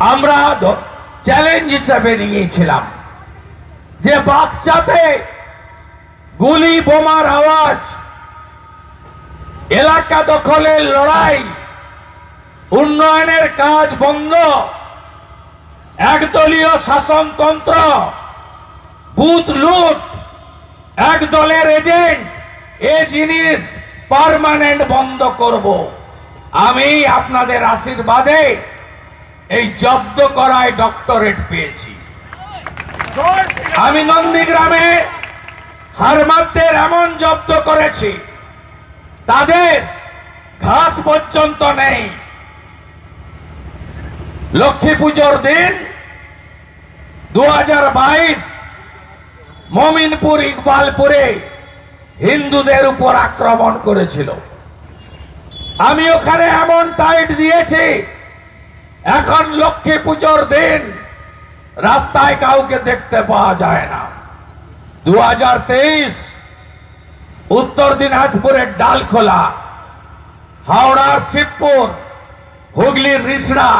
আমরা চ্যালেঞ্জ হিসেবে নিয়েছিলাম যে বাচ্চাতে গুলি বোমার আওয়াজ, এলাকা দখলের লড়াই, উন্নয়নের কাজ বন্ধ, একদলীয় শাসনতন্ত্র, বুথ লুট, এক দলের এজেন্ট, এই জিনিস পার্মানেন্ট বন্ধ করব। আমি আপনাদের আশীর্বাদে এই জব্দ করায় ডক্টরেট পেয়েছি। আমি নন্দীগ্রামে হারমাদদের এমন জব্দ করেছি, তাদের ঘাস পর্যন্ত নেই। লক্ষ্মী পুজোর দিন 2022 মমিনপুর ইকবালপুরে হিন্দুদের উপর আক্রমণ করেছিল। আমি ওখানে এমন টাইট দিয়েছি, এখন লক্ষ্মী পুজোর দিন রাস্তায় কাউকে দেখতে পাওয়া যায় না। 2023 উত্তর দিনাজপুরের ডালখোলা, হাওড়ার শিবপুর, হুগলির রিষড়া,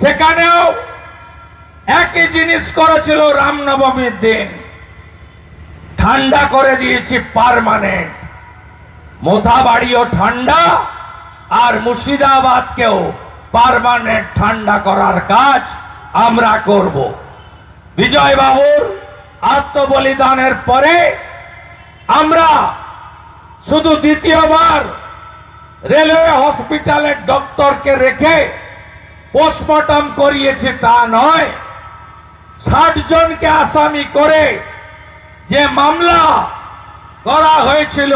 সেখানেও একই জিনিস করেছিল। রামনবমীর দিন ঠান্ডা করে দিয়েছি পার্মানেন্ট। মোথাবাড়িও ঠান্ডা, আর মুর্শিদাবাদকেও পার্মানেন্ট ঠান্ডা করার কাজ আমরা করব। বিজয় বাবুর আত্মবলিদানের পরে আমরা শুধু দ্বিতীয়বার রেলওয়ে হসপিটালের ডক্টরকে রেখে পোস্টমর্টম করিয়েছি তা নয়, 60 জনকে আসামি করে যে মামলা করা হয়েছিল,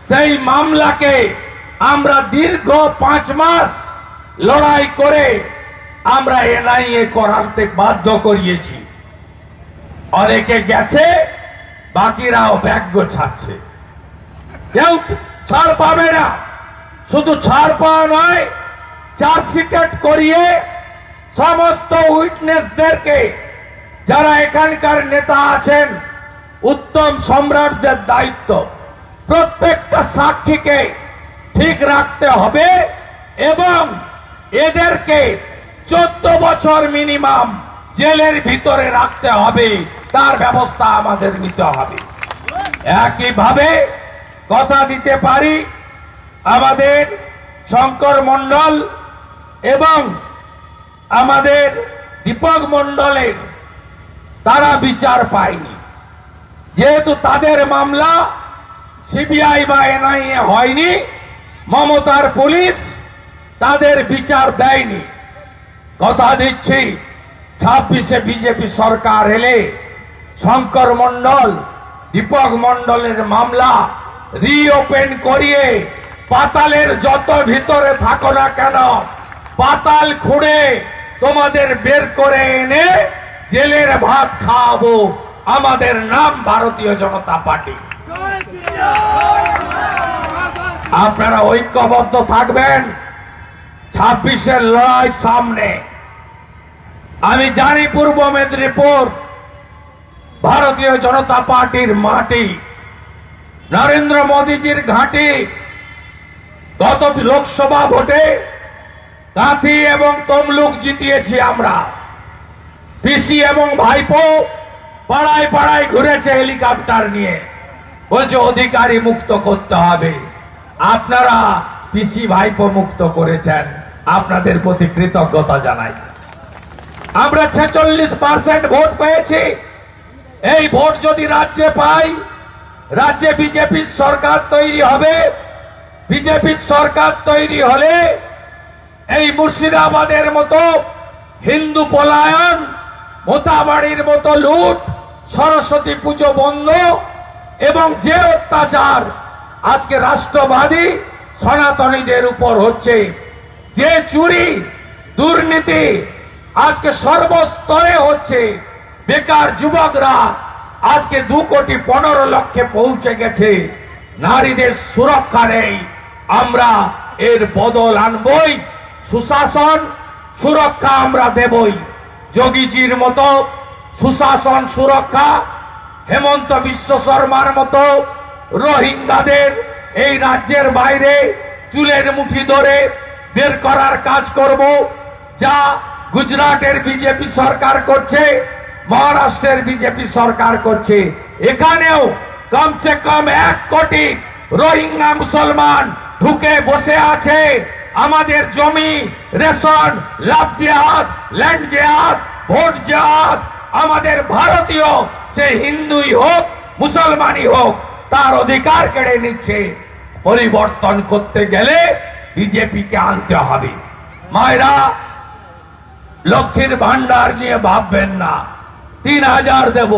সেই মামলাকে আমরা দীর্ঘ 5 মাস লড়াই করে আমরা এনআইএ করাতে বাধ্য করিয়েছি। অনেকে গেছে, বাকিরাও ব্যাগ গোছাচ্ছে। কেউ ছাড় পাবে না। শুধু ছাড় পাওয়া নয়, চার্জশিট করিয়ে সমস্ত উইটনেসদেরকে, যারা এখানকার নেতা আছেন, উত্তম সম্রাটদের দায়িত্ব, প্রত্যেকটা সাক্ষীকে ঠিক রাখতে হবে এবং এদেরকে 14 বছর মিনিমাম জেলের ভিতরে রাখতে হবে। তার ব্যবস্থা আমাদের নিতে হবে। একইভাবে কথা দিতে পারি, আমাদের শঙ্কর মণ্ডল এবং আমাদের দীপক মণ্ডলের তারা বিচার পায়নি, যেহেতু তাদের মামলা সিবিআই বা এনআইএ হয়নি, মমতার পুলিশ তাদের বিচার দেয়নি। কথা দিচ্ছি 26-এ বিজেপি সরকার এলে শঙ্কর মণ্ডল, দীপক মণ্ডলের মামলা রিওপেন করিয়ে পাতালের যত ভিতরে থাকো না কেন, পাতাল খুঁড়ে তোমাদের বের করে এনে জেলের ভাত খাওয়াবো। আমাদের নাম ভারতীয় জনতা পার্টি। আপনারা ঐক্যবদ্ধ থাকবেন। 26-এর লড়াই সামনে। আমি জানি পূর্ব মেদিনীপুর ভারতীয় জনতা পার্টির মাটি, নরেন্দ্র মোদীজির ঘাঁটি। গত লোকসভা ভোটে কাঁথি এবং তমলুক জিতিয়েছি আমরা। পিসি এবং ভাইপো পাড়ায় পাড়ায় ঘুরেছে হেলিকপ্টার নিয়ে, বলছে অধিকারী মুক্ত করতে হবে। আপনারা পিসি ভাইপো মুক্ত করেছেন, আপনাদের প্রতি কৃতজ্ঞতা জানাই। আমরা 46% ভোট পেয়েছি। এই ভোট যদি রাজ্যে পাই, রাজ্যে বিজেপির সরকার তৈরি হবে। বিজেপির সরকার তৈরি হলে এই মুর্শিদাবাদের মতো হিন্দু পলায়ন, মোথাবাড়ির মতো লুট, সরস্বতী পুজো বন্ধ এবং যে অত্যাচার আজকে রাষ্ট্রবাদী সনাতনীদের উপর হচ্ছে, যে চুরি দুর্নীতি আজকে সর্বস্তরে হচ্ছে, বেকার যুবকরা আজকে 2,15,00,000 পৌঁছে গেছে, নারীদের সুরক্ষা নেই। আমরা এর বদল আনবই। সুশাসন সুরক্ষা আমরা দেবই। যোগীজির মতো সুশাসন সুরক্ষা, হেমন্ত বিশ্ব শর্মার মতো রোহিঙ্গাদের এই রাজ্যের বাইরে চুলের মুঠি ধরে বের করার কাজ করব। যা গুজরাটের বিজেপি সরকার করছে, মহারাষ্ট্রের বিজেপি সরকার করছে। এখানেও কমসে কম 1 কোটি রোহিঙ্গা মুসলমান ঢুকে বসে আছে। আমাদের জমি, রেশন, লাভ জেহাদ, ল্যান্ড জেহাদ, ভোট জেহাদ, আমাদের ভারতীয় সে হিন্দুই হোক মুসলমানই হোক তার অধিকার কেড়ে নিচ্ছে। পরিবর্তন করতে গেলে বিজেপিকে আনতে হবে। মায়েরা, লক্ষ্মীর ভান্ডার নিয়ে ভাববেন না, 3000 দেব।